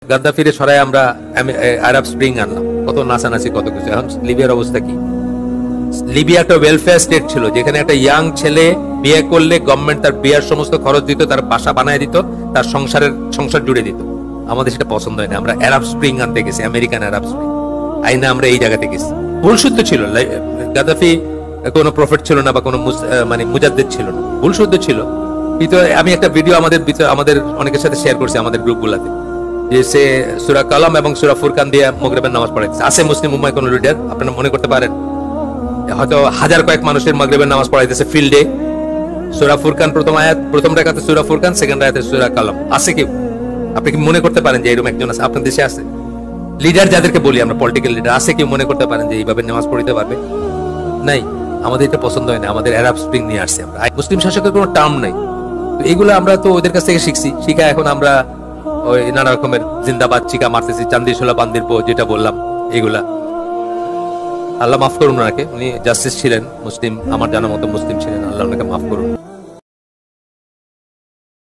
গাদ্দাফিরে সরাই আমরা আরব স্প্রিং আনলাম, কত নাচানাচি কত কিছু। এখন লিবিয়ার অবস্থা কি? লিবিয়া একটা ওয়েলফেয়ার স্টেট ছিল, যেখানে একটা ইয়াং ছেলে বিয়ে করলে গভর্নমেন্ট তার বিয়ার সমস্ত খরচ দিত, তার বাসা বানায় দিত, তার সংসার জুড়ে দিত। আমাদের সেটা পছন্দ হয় না, আমরা আরব স্প্রিং আনতে গেছি, আমেরিকান আরব স্প্রিং আইনা আমরা এই জায়গাতে গেছি। ভুল শুদ্ধ ছিল, গাদ্দাফি কোনো প্রফেট ছিল না বা কোনো মানে মুজাদ্দিদ ছিল না, ভুল শুদ্ধ ছিল। কিন্তু আমি একটা ভিডিও আমাদের অনেকের সাথে শেয়ার করছি আমাদের গ্রুপগুলোতে, যে সে সূরা কালাম এবং সূরা ফুরকান দিয়ে মাগরিবের নামাজ পড়াইছে। আছে মুসলিম উম্মায় কোন লিডার আপনারা মনে করতে পারেন? হয়তো হাজার কয়েক মানুষের মাগরিবের নামাজ পড়াইতেছে ফিল্ডে, সূরা ফুরকান প্রথম আয়াত, প্রথম রাকাতে সূরা ফুরকান, সেকেন্ড আয়াতে সূরা কালাম। আছে কি? আপনি কি মনে করতে পারেন যে এরকম একজন আছে আপনার দেশে? আছে লিডার, যাদেরকে বলি আমরা পলিটিক্যাল লিডার, আছে কি মনে করতে পারেন যে এইভাবে নামাজ পড়িতে পারবে? নাই। আমাদের এটা পছন্দ হয় না, আমাদের আরব স্প্রিং নিয়ে আসছে আমরা। মুসলিম শাসকের কোনো টার্ম নাই, তো এইগুলো আমরা তো ওদের কাছ থেকে শিখছি, শিখা এখন আমরা ওই নানা রকমের জিন্দাবাদ চিকা মারতেছি, চান্দি শোলা বান্দির পো, যেটা বললাম এগুলা। আল্লাহ মাফ করুন ওনাকে, উনি জাস্টিস ছিলেন, মুসলিম, আমার জানা মতো মুসলিম ছিলেন, আল্লাহ ওনাকে মাফ করুন।